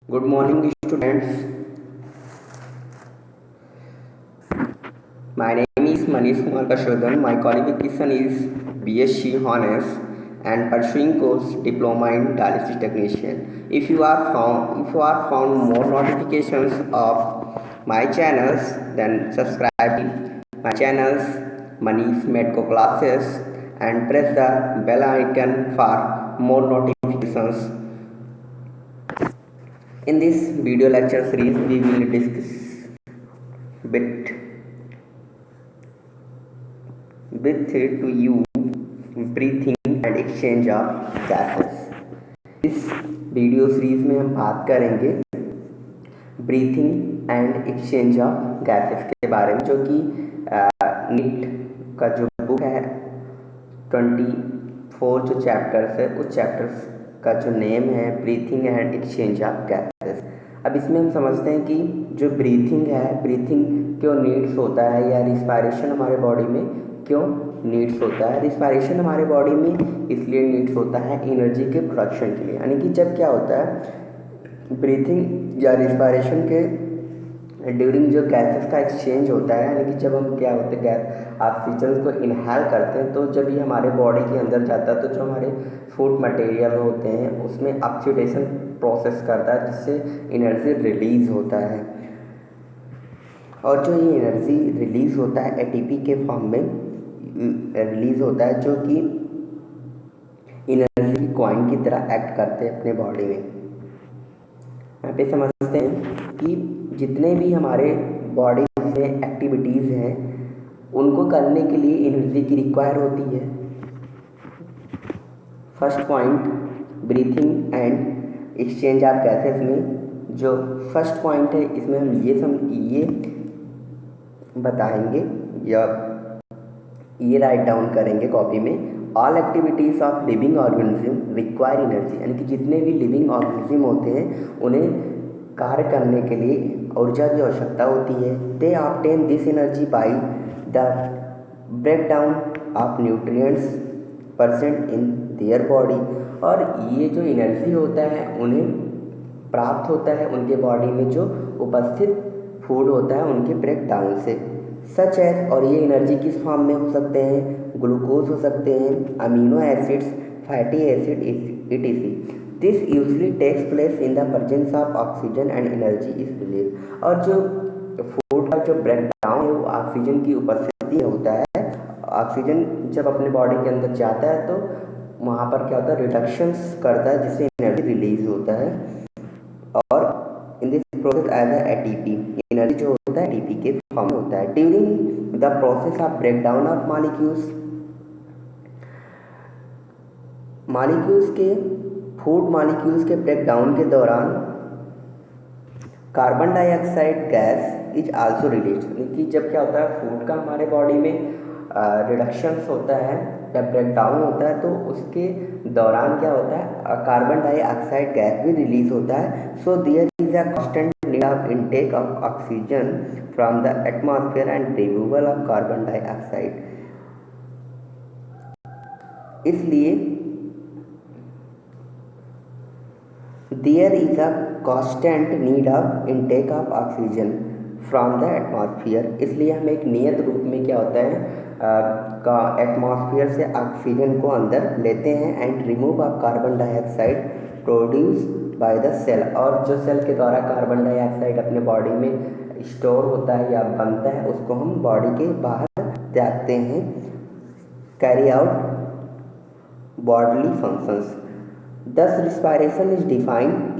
Good morning, students. My name is Manish Kumar Kashodan. My qualification is BSc Honors and pursuing course Diploma in Dialysis Technician. If you are found more notifications of my channels, then subscribe my channels Manish Medical Classes and press the bell icon for more notifications. In this video lecture series, we will discuss bit with to you breathing and exchange of gases। इस video series में हम बात करेंगे breathing and exchange of gases के बारे में, जो कि नीट का जो बुक है 24 जो चैप्टर्स है, उस चैप्टर्स का जो नेम है breathing and exchange of gases. अब इसमें हम समझते हैं कि जो ब्रीथिंग है, ब्रीथिंग क्यों नीड्स होता है, या रिस्पायरेशन हमारे बॉडी में क्यों नीड्स होता है। रिस्पायरेशन हमारे बॉडी में इसलिए नीड्स होता है एनर्जी के प्रोडक्शन के लिए। यानी कि जब क्या होता है ब्रीथिंग या रिस्पायरेशन के ड्यूरिंग जो गैसेस का एक्सचेंज होता है, यानी कि जब हम क्या होते हैं गैस ऑक्सीजन को इनहेल करते हैं, तो जब ये हमारे बॉडी के अंदर जाता है तो जो हमारे फूड मटेरियल होते हैं उसमें ऑक्सीडेशन प्रोसेस करता है, जिससे एनर्जी रिलीज होता है। और जो ये एनर्जी रिलीज होता है एटीपी के फॉर्म में रिलीज होता है, जो कि एनर्जी कॉइन की तरह एक्ट करते हैं अपने बॉडी में। यहाँ पे समझते हैं कि जितने भी हमारे बॉडी में एक्टिविटीज़ हैं उनको करने के लिए एनर्जी की रिक्वायर होती है। First point breathing and exchange of gases में जो फर्स्ट पॉइंट है, इसमें हम ये बताएंगे या ये राइट डाउन करेंगे कॉपी में। All activities of living organism require energy, यानी कि जितने भी लिविंग ऑर्गेनिज्म होते हैं उन्हें कार्य करने के लिए ऊर्जा की आवश्यकता होती है। They obtain this energy by the break down of nutrients present in their body. और ये जो एनर्जी होता है उन्हें प्राप्त होता है उनके बॉडी में जो उपस्थित फूड होता है उनके ब्रेक डाउन से। सच है, और ये एनर्जी किस फॉर्म में हो सकते हैं, ग्लूकोज हो सकते हैं, amino acids, fatty acid etc। This usually takes place in the presence of oxygen and energy is release. और जो फूड का जो ब्रेक डाउन है वो ऑक्सीजन की उपस्थिति में होता है। ऑक्सीजन जब अपने बॉडी के अंदर जाता है तो वहाँ पर क्या होता है रिडक्शंस करता है, जिससे एनर्जी रिलीज होता है। और in this process as ATP, energy जो होता है एटीपी के फॉर्म में होता है। During the process of break down of molecules के फूड मॉलिक्यूल्स के ब्रेक डाउन के दौरान carbon dioxide gas is also release. यानी कि जब क्या होता है फूड का हमारे बॉडी में रिडक्शंस होता है या ब्रेक डाउन होता है, तो उसके दौरान क्या होता है कार्बन डाइऑक्साइड गैस भी रिलीज होता है। So there is a constant need of intake of oxygen from the atmosphere and removal of carbon dioxide. इसलिए there is a constant need of intake of oxygen from the atmosphere. इसलिए हम एक नियत रूप में क्या होता है का एटमॉस्फेयर से ऑक्सीजन को अंदर लेते हैं and remove of carbon dioxide produce by the cell. और जो सेल के द्वारा कार्बन डाइऑक्साइड अपने बॉडी में स्टोर होता है या बनता है उसको हम बॉडी के बाहर त्यागते हैं। Carry out bodily functions. दस रिस्पायरेशन इज डिफाइंड।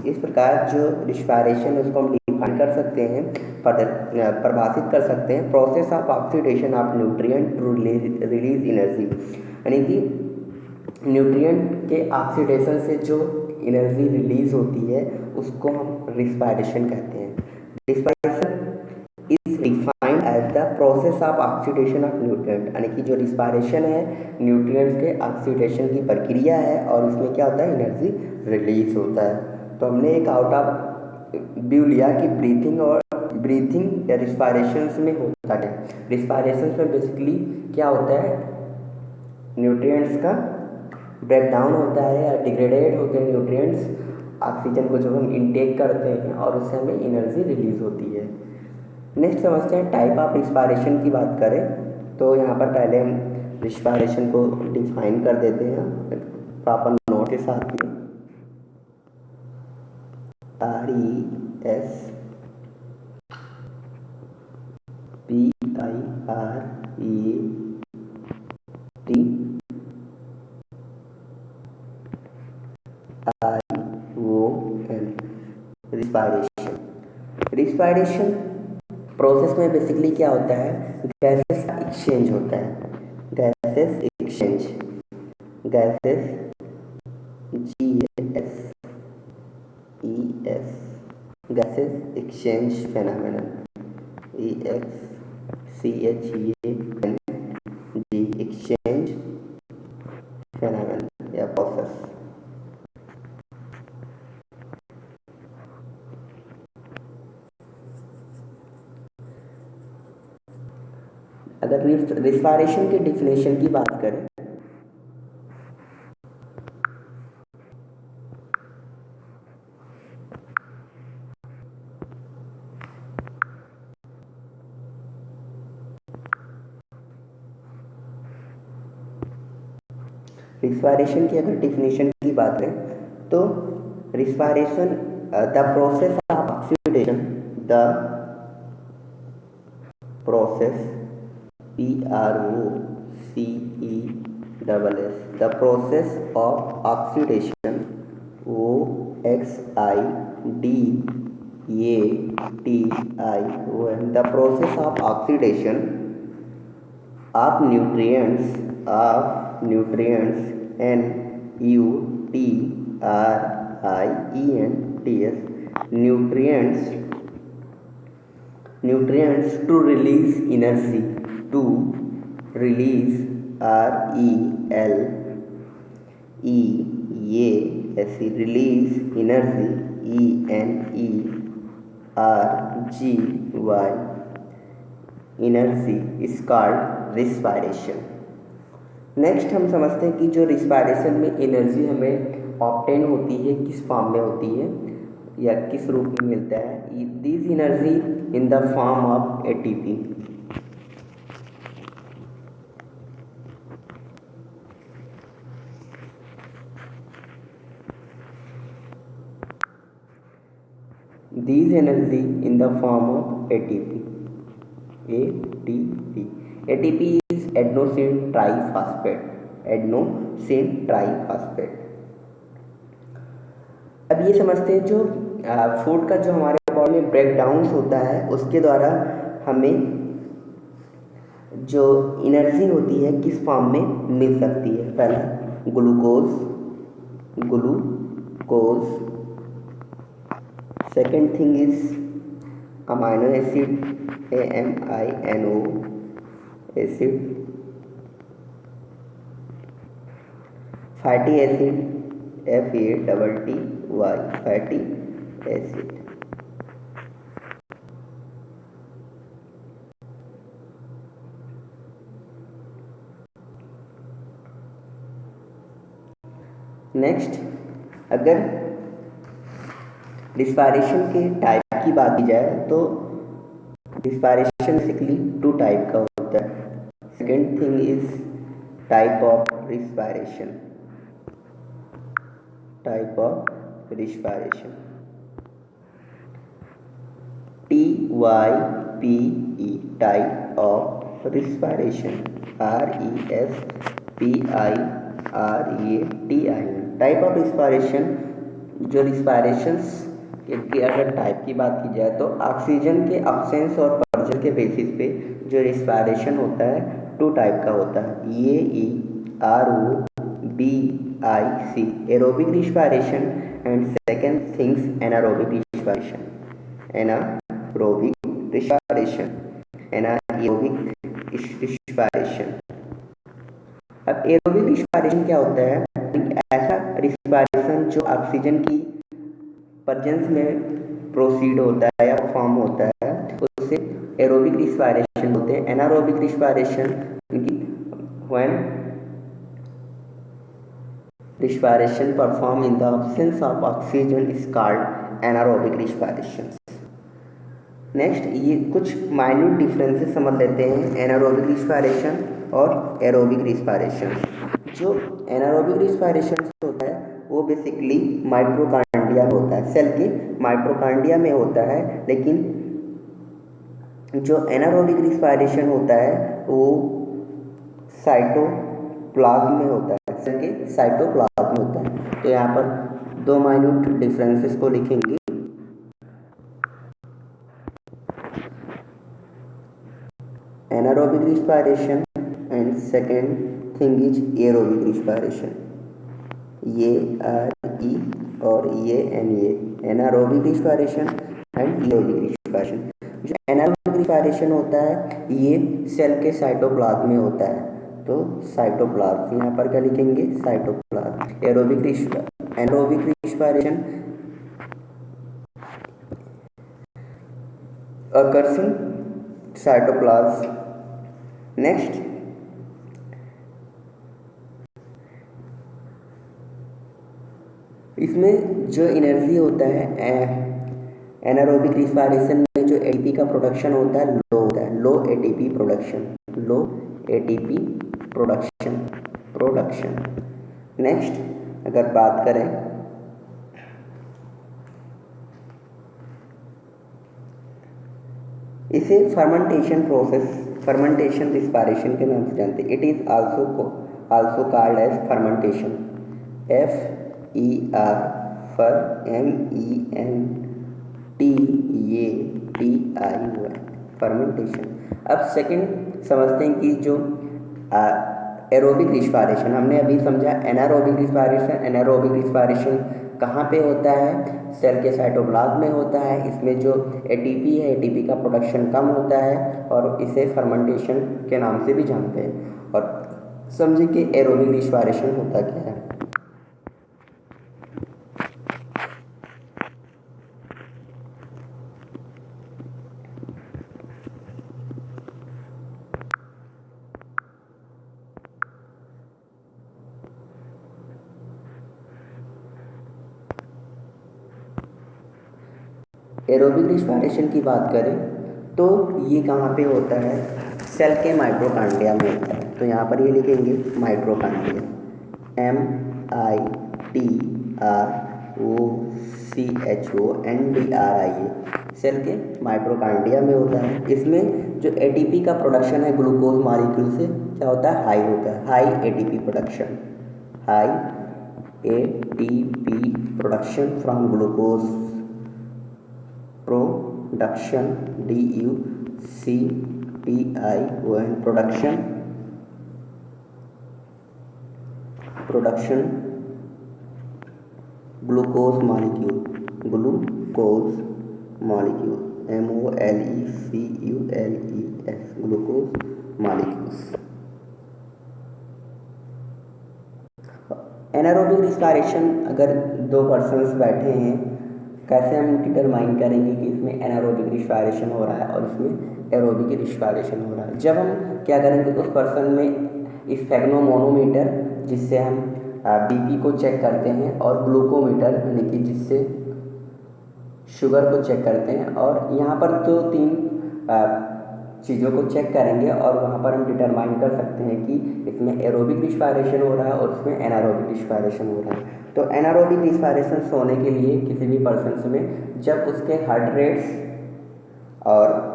इस प्रकार जो रिस्पायरेशन है उसको हम डिफाइन कर सकते हैं, परिभाषित कर सकते हैं। Process of oxidation of nutrient to release energy, यानी कि न्यूट्रिएंट के ऑक्सीडेशन से जो एनर्जी रिलीज होती है उसको हम रिस्पायरेशन कहते हैं। Respiration is defined as the process of oxidation of nutrient, यानी कि जो रिस्पायरेशन है न्यूट्रिएंट्स के ऑक्सीडेशन की प्रक्रिया है और इसमें क्या होता है एनर्जी रिलीज होता है। तो हमने एक आउट ऑफ व्यू लिया कि ब्रीथिंग या रिस्पायरेशन में होता है। रिस्पायरेशन में बेसिकली क्या होता है न्यूट्रिएंट्स का ब्रेक डाउन होता है या डिग्रेडेड होते हैं न्यूट्रिएंट्स ऑक्सीजन को जब हम इनटेक करते हैं और उससे हमें एनर्जी रिलीज होती है। नेक्स्ट समझते हैं टाइप ऑफ रिस्पायरेशन की बात करें तो यहाँ पर पहले हम रिस्पायरेशन को डिफाइन कर देते हैं प्रॉपर नोट के साथ में। रिस्पायरेशन। रिस्पायरेशन प्रोसेस में बेसिकली क्या होता है, गैसेस का एक्सचेंज होता है, gases exchange, gases GASES, gases exchange phenomenon, EXCHENG, exchange phenomenon या प्रोसेस। अगर रिस्पायरेशन के डिफिनेशन की बात करें रिस्पायरेशन की अगर डिफिनेशन की बात करें तो respiration the process of oxidation, the process PROCESS, the process of oxidation, OXIDATION, the process of oxidation of nutrients nutrients to release energy, to release release energy, energy is called respiration। Next हम समझते हैं कि जो respiration में energy हमें obtain होती है किस फॉर्म में होती है या किस रूप में मिलता है, this energy in the form of ATP। These energy in the form of ATP is adenosine triphosphate। अब ये समझते हैं जो फूड का जो हमारे बॉडी में ब्रेक डाउन होता है उसके द्वारा हमें जो एनर्जी होती है किस फॉर्म में मिल सकती है। पहला glucose, second thing is amino acid, AMINO acid, fatty acid, FATTY fatty acid. Next अगर रिस्पायरेशन के टाइप की बात की जाए तो रिस्पायरेशन बेसिकली 2 टाइप का होता है। Second thing is type of respiration, TYPE, type of respiration, RESPIRATION। Type of respiration, जो रिस्पायरेशंस की अगर टाइप की बात की जाए तो ऑक्सीजन के अब्सेंस और प्रेजेंस के बेसिस पे जो रिस्पायरेशन होता है 2 टाइप का होता है, AEROBIC, aerobic respiration, and second things anaerobic respiration. अब एरोबिक रिस्पायरेशन क्या होता है, ऐसा रिस्पायरेशन जो ऑक्सीजन की प्रेजेंस में प्रोसीड होता है या फॉर्म होता है उससे एरोबिक रिस्पायरेशन होते हैं। Anaerobic respiration when respiration performed in the absence of oxygen is called anaerobic respiration. Next ये कुछ माइन्यूट डिफरेंसेस समझ लेते हैं एनारोबिक रिस्पायरेशन और एरोबिक रिस्पायरेशन। जो एनारोबिक रिस्पायरेशन होता है वो बेसिकली माइक्रोकार्डिया में होता है, सेल के माइक्रोकार्डिया में होता है, लेकिन जो एनारोबिक रिस्पायरेशन होता है वो साइटोप्लाज्म में होता है, सेल के साइटोप्लाज्म में होता है। तो यहाँ पर दो माइन्यूट डिफरेंसेस को लिखेंगे। anaerobic respiration and second thing is aerobic respiration। ये आर ई और ये N A anaerobic respiration and aerobic respiration. जो एनारोबिक रिस्पायरेशन होता है ये सेल के साइटोप्लाज्म में होता है, तो साइटोप्लाज्म यहाँ पर क्या लिखेंगे cytoplasm. Anaerobic respiration occurs in cytoplasm। Next इसमें जो एनर्जी होता है एनारोबिक रिस्पायरेशन में जो एटीपी का प्रोडक्शन होता है लो होता है, लो एटीपी प्रोडक्शन। नेक्स्ट अगर बात करें इसे फर्मेंटेशन रिस्पायरेशन के नाम से जानते हैं। It is also called as fermentation, FER FERMENTATION fermentation. अब सेकंड समझते हैं कि जो एरोबिक रिस्पायरेशन हमने अभी समझा एनारोबिक रिस्पायरेशन कहाँ पे होता है, सेल के साइटोप्लाज्म में होता है। इसमें जो एटीपी है एटीपी का प्रोडक्शन कम होता है और इसे फर्मेंटेशन के नाम से भी जानते हैं। और समझे कि एरोबिक रिस्पायरेशन होता क्या है। एरोबिक रिस्पायरेशन की बात करें तो ये कहाँ पे होता है, सेल के माइक्रोकांडिया में होता है। तो यहाँ पर ये लिखेंगे माइक्रोकांडिया, MITROCHONDRIA, सेल के माइक्रोकांडिया में होता है। इसमें जो एटीपी का प्रोडक्शन है ग्लूकोज मॉलिक्यूल से क्या होता है हाई होता है, high ATP production from glucose production DUCPION production glucose molecule MOLECULES glucose molecules. Anaerobic respiration अगर दो पर्सन्स बैठे हैं कैसे हम डिटरमाइन करेंगे कि इसमें एनारोबिक रिस्पायरेशन हो रहा है और इसमें एरोबिक रिस्पायरेशन हो रहा है। जब हम क्या करेंगे उस पर्सन में स्फेग्नोमोनोमीटर जिससे हम बीपी को चेक करते हैं और ग्लूकोमीटर यानी कि जिससे शुगर को चेक करते हैं, और यहाँ पर दो तीन चीज़ों को चेक करेंगे और वहाँ पर हम डिटरमाइन कर सकते हैं कि इसमें एरोबिक रिस्पायरेशन हो रहा है और इसमें एनारोबिक रिस्पायरेशन हो रहा है। तो एनारोबिक रिस्पायरेशन होने के लिए किसी भी पर्सन में जब उसके हार्ट रेट्स और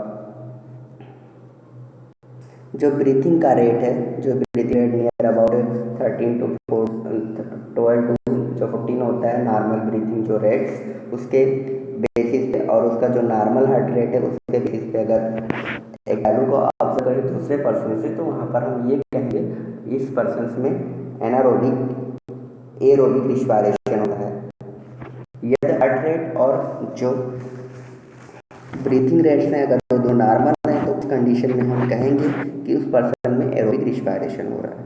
जो ब्रीथिंग का रेट है, जो breathing rate near about 13 to 12 to 14 होता है नॉर्मल ब्रीथिंग जो रेट्स, उसके बेसिस पे और उसका जो नॉर्मल हार्ट रेट है उसके बेसिस पे अगर एक वैल्यू को ऑब्जर्व करें दूसरे पर्सन से तो वहाँ पर हम ये कहेंगे इस पर्सन में एरोबिक रिस्पायरेशन हो रहा है। यदि हार्ट रेट और जो ब्रीथिंग रेट्स हैं अगर दो नॉर्मल हैं तो उस कंडीशन में हम कहेंगे कि उस पर्सन में एरोबिक रिस्पायरेशन हो रहा है।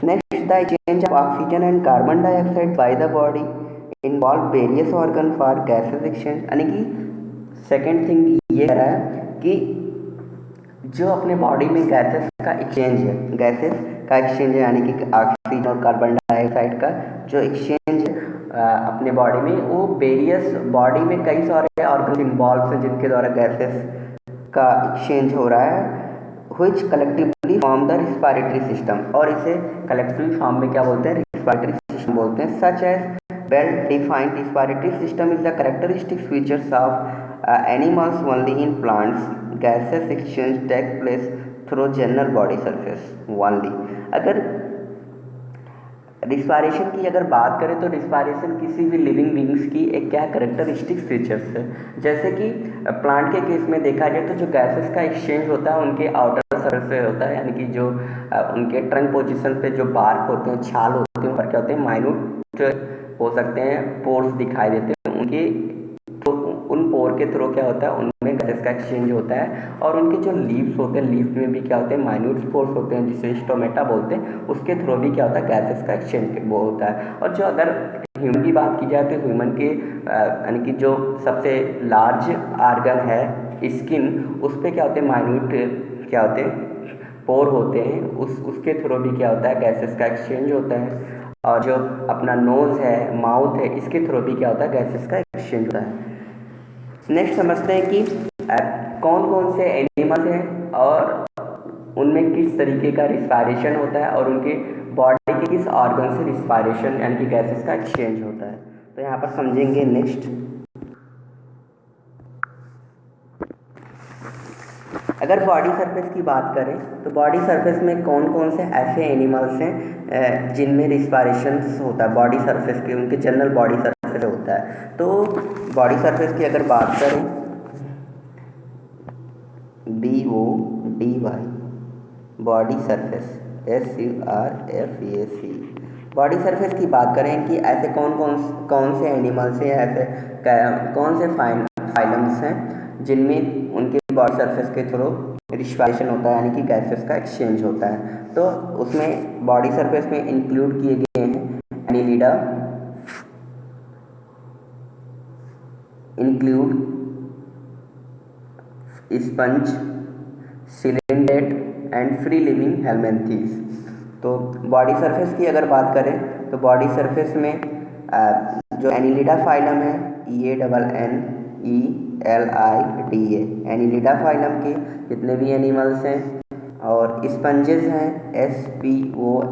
Next, the exchange of oxygen and carbon dioxide by the body involve various organ for gases exchange. यानी कि सेकेंड थिंग ये कह रहा है कि जो अपने बॉडी में गैसेस का एक्सचेंज है, गैसेस का एक्सचेंज है, यानी कि ऑक्सीजन और कार्बन डाइऑक्साइड का जो एक्सचेंज अपने बॉडी में, वो वेरियस बॉडी में कई सारे ऑर्गन इन्वॉल्व हैं जिनके द्वारा गैसेस का एक्सचेंज हो रहा है, which collectively form the respiratory system, और इसे कलेक्टिव फॉर्म में क्या बोलते हैं, रेस्पिरेटरी सिस्टम बोलते हैं। Such as well defined respiratory system is the characteristic features of animals only in plants, gases exchange take place through general body surface only. अगर respiration की अगर बात करें तो रिस्पायरेशन किसी भी लिविंग बींग्स की एक क्या करेक्टरिस्टिक फीचर्स है। जैसे कि प्लांट के केस में देखा जाए तो जो गैसेस का एक्सचेंज होता है उनके आउटर सरफेस पे होता है, यानी कि जो उनके ट्रंक पोजीशन पे जो बार्क होते हैं, छाल होते हैं, पर क्या होते हैं, माइन्यूट हो सकते हैं, पोर्स दिखाई देते हैं उनके, तो उन पोर के थ्रू क्या होता है, उनमें गैसेस का एक्सचेंज होता है। और उनके जो लीव्स होते हैं, लीव्स में भी क्या होते हैं, माइन्यूट स्पोर्स होते हैं जिसे स्टोमेटा बोलते हैं, उसके थ्रू भी क्या होता है, गैसेस का एक्सचेंज वो होता है। और जो अगर ह्यूमन की बात की जाए तो ह्यूमन के यानी कि जो सबसे लार्ज आर्गन है स्किन, उस पर क्या होते हैं, माइन्यूट क्या होते हैं, पोर होते हैं, उसके थ्रू भी क्या होता है, गैसेस का एक्सचेंज होता है। और जो अपना नोज़ है, माउथ है, इसके थ्रू भी क्या होता है, गैसेस का एक्सचेंज होता है। नेक्स्ट समझते हैं कि कौन कौन से एनिमल्स हैं और उनमें किस तरीके का रिस्पायरेशन होता है और उनके बॉडी के किस ऑर्गन से रिस्पायरेशन यानी कि गैसेस का एक्सचेंज होता है। तो यहाँ पर समझेंगे। नेक्स्ट, अगर बॉडी सरफेस की बात करें तो बॉडी सरफेस में कौन कौन से ऐसे एनिमल्स हैं जिनमें रिस्पायरेशन होता है, बॉडी सरफेस के, उनके जनरल बॉडी सरफेस होता है। तो बॉडी सरफेस की अगर बात करें, BODY body surface, SURFAC body surface की बात करें कि ऐसे कौन से एनिमल्स हैं, ऐसे कौन से फाइलम्स हैं जिनमें उनके बॉडी सरफेस के थ्रू रिस्पायरेशन होता है, यानी कि गैसेस का एक्सचेंज होता है। तो उसमें बॉडी सरफेस में इंक्लूड किए गए हैं Annelida, include sponge, coelenterate and free living helminthes. तो बॉडी सरफेस की अगर बात करें तो बॉडी सरफेस में जो एनिलिडा फाइलम है, EANNELIDA, एनिलिडा फाइलम के जितने भी एनिमल्स हैं, और स्पंजेस हैं, SPONGES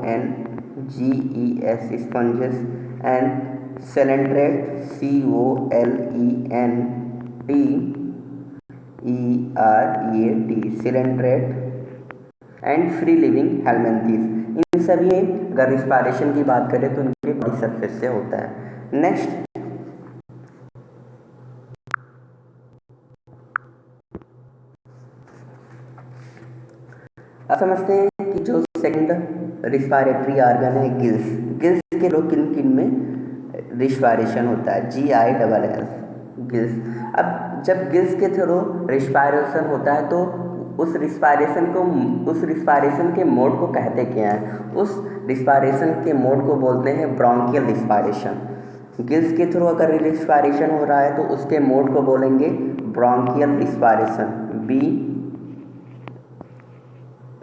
sponges, and coelenterate, COLENTEREAT coelenterate, and free living helminthes. इन सभी अगर रिस्पायरेशन की बात करें तो उनके बॉडी सरफेस से होता है। नेक्स्ट, अब समझते हैं कि जो सेकंड रिस्पायरेटरी ऑर्गन है गिल्स, गिल्स के लोग किन किन में रिस्पायरेशन होता है, GILLS गिल्स। अब जब गिल्स के थ्रू रिस्पायरेशन होता है तो उस रिस्पायरेशन के मोड को कहते क्या है, उस रिस्पायरेशन के मोड को बोलते हैं ब्रोंकियल रिस्पायरेशन। गिल्स के थ्रू अगर रिस्पायरेशन हो रहा है तो उसके मोड को बोलेंगे bronchial respiration,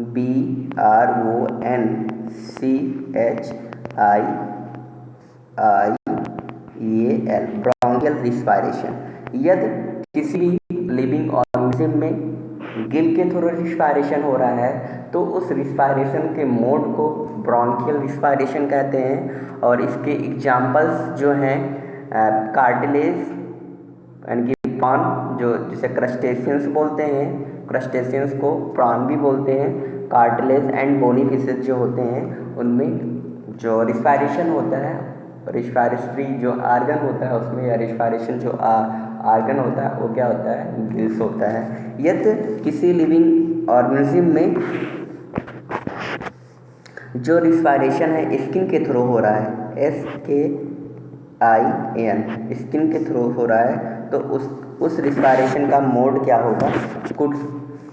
BRONCHIAL bronchial respiration. यदि किसी भी लिविंग ऑर्गेनिज्म में गिल के थ्रू रिस्पायरेशन हो रहा है तो उस रिस्पायरेशन के मोड को ब्रोंकियल रिस्पायरेशन कहते हैं। और इसके एग्जाम्पल्स जो हैं कार्टिलेज यानी कि प्रॉन, जो जिसे क्रस्टेशियंस बोलते हैं, क्रस्टेशियंस को प्रॉन भी बोलते हैं, कार्टिलेज एंड बोनी फिशेज जो होते हैं उनमें जो रिस्पायरेशन होता है, रिस्पायरेटरी जो आर्गन होता है उसमें, या रिस्पायरेशन जो आर्गन होता है वो क्या होता है, गिल्स होता है। यदि किसी लिविंग ऑर्गेनिज्म में जो रिस्पायरेशन है स्किन के थ्रू हो रहा है, SKIN स्किन के थ्रू हो रहा है, तो उस रिस्पायरेशन का मोड क्या होगा,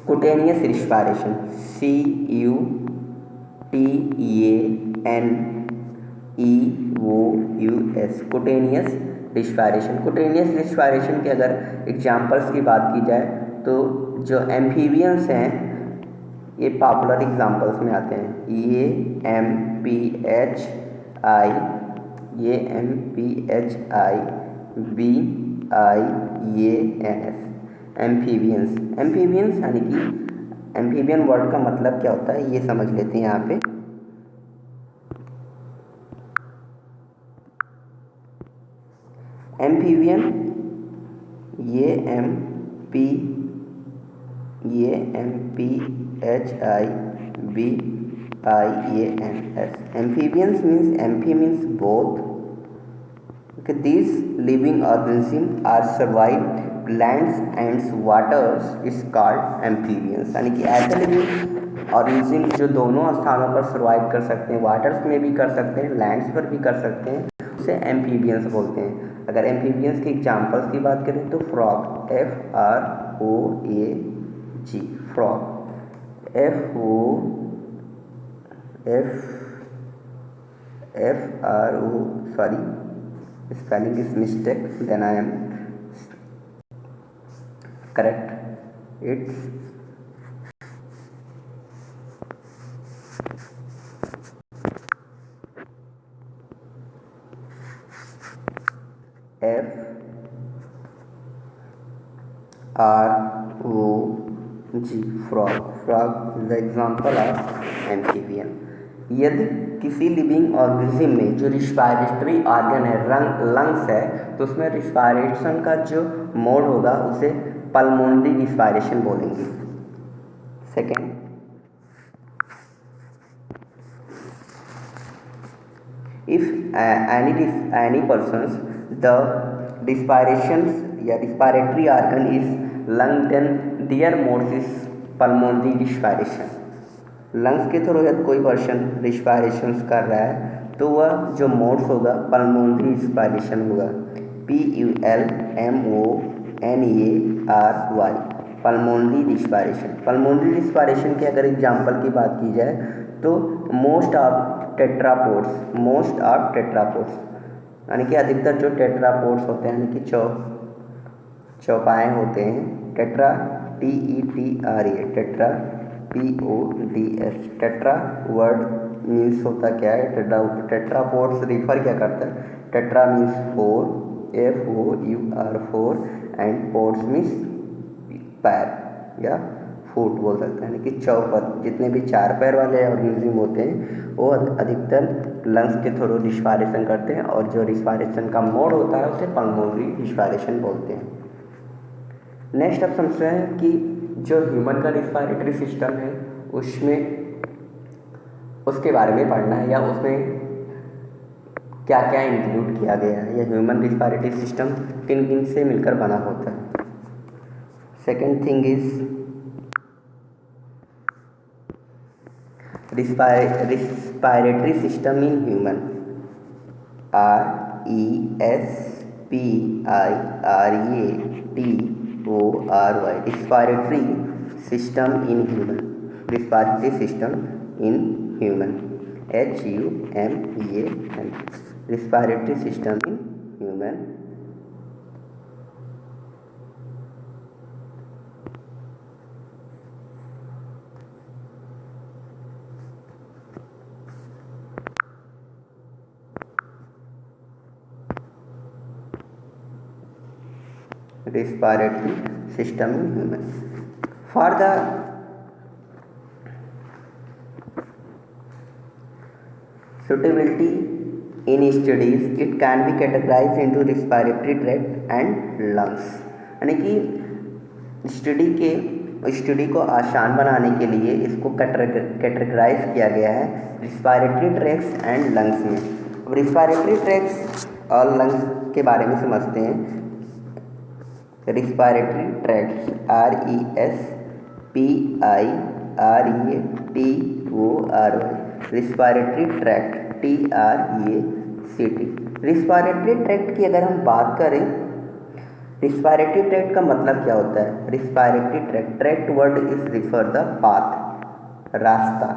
cutaneous respiration, CUTANEOUS cutaneous respiration. Cutaneous respiration के अगर एग्जाम्पल्स की बात की जाए तो जो एम्फीबियंस हैं ये पॉपुलर एग्जांपल्स में आते हैं। ये MPHI, ये MPHIBIANS, एम्फीबियंस। एम्फीबियंस यानी कि एम्फीबियन वर्ड का मतलब क्या होता है ये समझ लेते हैं यहाँ पे। एम्फीबियन, ये MPHIBIANS, amphibians means amphi means both. Okay, these living organisms are survive lands and waters is called amphibians। यानी कि ऐसे लिविंग ऑर्गेनिज्म जो दोनों स्थानों पर सर्वाइव कर सकते हैं, वाटर्स में भी कर सकते हैं, लैंड्स पर भी कर सकते हैं, उसे एम्फीबियंस बोलते हैं। अगर एम्फीबियंस के एग्जांपल्स की बात करें तो frog, FROAG, frog, sorry, spelling is mistake, then I am correct. It's FROG, frog। Frog is the example of amphibian। यदि किसी लिविंग ऑर्गेनिज्म में जो रिस्पायरेटरी ऑर्गन है, लंग्स है, तो उसमें रिस्पायरेशन का जो मोड होगा उसे पल्मोनरी रिस्पायरेशन बोलेंगे। Second, if any persons the respirations या respiratory organ is lung, then their mode is pulmonary respiration। Lungs के थ्रू यदि कोई पर्सन रिस्पायरेशंस कर रहा है तो वह जो मोड्स होगा पल्मोनरी रिस्पायरेशन होगा, PULMONERY, pulmonary respiration. Pulmonary respiration के अगर एग्जांपल की बात की जाए तो मोस्ट ऑफ टेट्रापोड्स यानी कि अधिकतर जो टेट्रापोड्स होते हैं, यानी कि चौपाए होते हैं, tetra, TETRA, tetra, PODS। Tetra word means होता क्या है, टेट्रापोड्स रिफर क्या करता है, tetra means 4, FOUR, and pods means पैर या फुट बोल सकते हैं, यानी कि चौपद। जितने भी 4 पैर वाले ऑर्गेनिज्म होते हैं वो अधिकतर लंग्स के थ्रू रिस्पायरेशन करते हैं, और जो रिस्पायरेशन का मोड होता है उसे पल्मोनरी रिस्पायरेशन बोलते हैं। नेक्स्ट अब समझते हैं कि जो ह्यूमन का रिस्पायरेटरी सिस्टम है उसमें उसके बारे में पढ़ना है, या उसमें क्या क्या इंक्लूड किया गया है, या ह्यूमन रिस्पायरेटरी सिस्टम किन किन से मिलकर बना होता है। Second thing is respiratory system in human, RESPIRATORY, respiratory system in human, respiratory system in human, HUMAN, respiratory system in human. Respiratory system in human. For the suitability in studies, it can be categorized into respiratory tract and lungs। यानी कि study को आसान बनाने के लिए इसको categorise किया गया है रिस्पायरेटरी ट्रैक्ट्स एंड लंग्स में। अब रिस्पायरेटरी ट्रैक्ट्स और लंग्स के बारे में समझते हैं। Respiratory tracts, RESPIRATORY, respiratory tract, TRACT। Respiratory tract की अगर हम बात करें, रिस्पायरेटरी ट्रैक्ट का मतलब क्या होता है। Respiratory tract word is refer the path, रास्ता,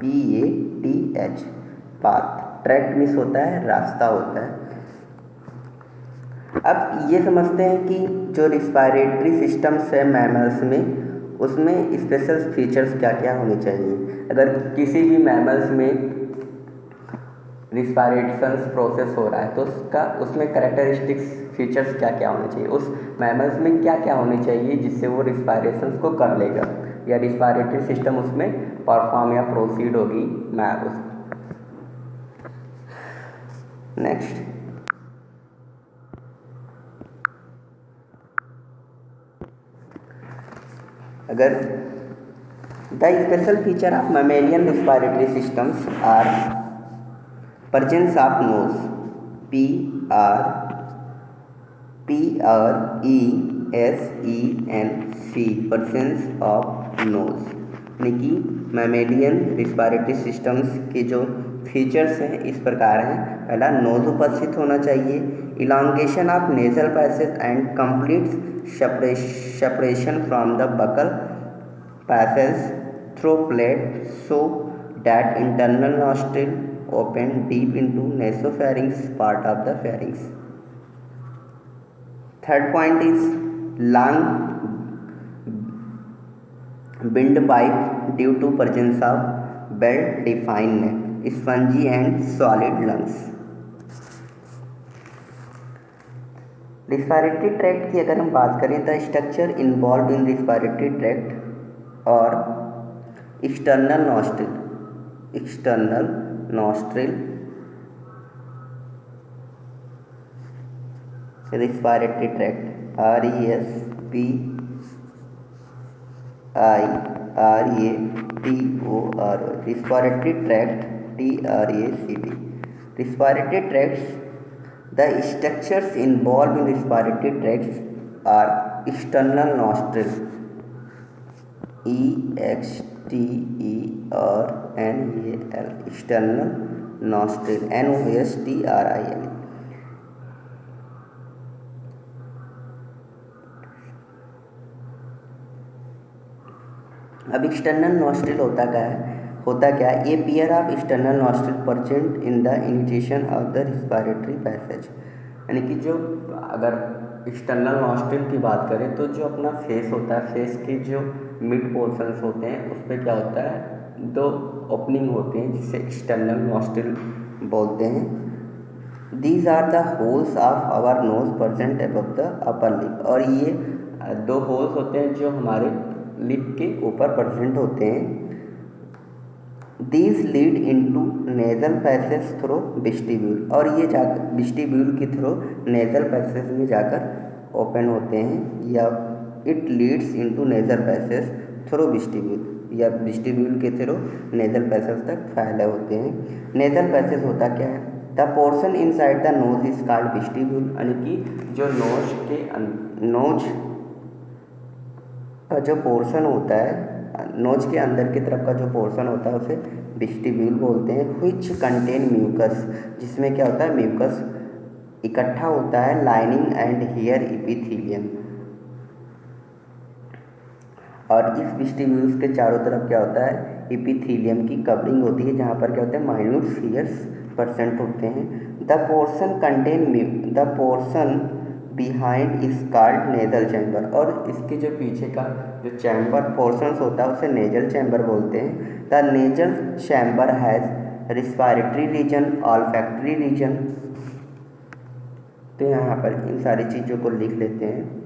PATH, पाथ। ट्रैक्ट मीन्स होता है रास्ता होता है। अब ये समझते हैं कि जो रिस्पायरेटरी सिस्टम्स है मैमल्स में उसमें स्पेशल फीचर्स क्या क्या होने चाहिए। अगर किसी भी मैमल्स में रिस्पायरेशंस प्रोसेस हो रहा है तो उसमें करेक्टरिस्टिक्स फीचर्स क्या क्या होने चाहिए, उस मैमल्स में क्या क्या होने चाहिए जिससे वो रिस्पायरेशंस को कर लेगा या रिस्पायरेटरी सिस्टम उसमें परफॉर्म या प्रोसीड होगी। नेक्स्ट, अगर the special feature of mammalian respiratory systems are presence of nose, PRESENC, presence of nose, यानी कि मैमेलियन रिस्पायरेटरी सिस्टम्स के जो फीचर्स हैं इस प्रकार हैं। पहला, नोज उपस्थित होना चाहिए, elongation of nasal passage and complete separation from the buckle passage through plate so that internal nostril open deep into nasopharynx part of the pharynx. Third point is long windpipe due to presence of well-defined neck, spongy and solid lungs. Respiratory tract की अगर हम बात करें तो structure involve in respiratory tract और external nostril, respiratory tract, RESPIRATOR, respiratory tract, TRACT. Respiratory tracts, the structures involved in respiratory tracts are external nostril, EXTERNAL, external nostril, NOSTRIL. अब external nostril होता क्या है, a pair of external nostril present in the initiation of the respiratory passage, यानी कि जो अगर external nostril की बात करें तो जो अपना फेस होता है, फेस के जो मिड पोर्शंस होते हैं उस पर क्या होता है, दो ओपनिंग होते हैं जिसे एक्सटर्नल नॉस्ट्रिल बोलते हैं। These are the holes of our nose present above the upper lip, और ये दो होल्स होते हैं जो हमारे लिप के ऊपर प्रेजेंट होते हैं। These lead into nasal passage through vestibule, और ये जाकर वेस्टिब्यूल के थ्रू नेजल पैसेज में जाकर ओपन होते हैं, या it leads into nasal passage through vestibule, या वेस्टिब्यूल के थ्रू नेजल पैसेज तक फैले होते हैं। नेजल पैसेज होता क्या है, the portion inside the nose is called vestibule, यानी कि जो नोज का जो पोर्शन होता है, नोज के अंदर की तरफ का जो पोर्शन होता है उसे वेस्टिब्यूल बोलते हैं। व्हिच कंटेन म्यूकस, जिसमें क्या होता है, म्यूकस इकट्ठा होता है, लाइनिंग एंड हेयर एपिथेलियम, और इस वेस्टिब्यूल्स के चारों तरफ क्या होता है, एपिथेलियम की कवरिंग होती है, जहाँ पर क्या होता है, माइन्यूट हेयर्स परसेंट होते हैं। The portion behind is called nasal chamber, और इसके जो पीछे का जो चैम्बर पोर्शंस होता है उसे नेजल चैम्बर बोलते हैं। The nasal chamber has respiratory region, olfactory region. तो यहाँ पर इन सारी चीज़ों को लिख लेते हैं।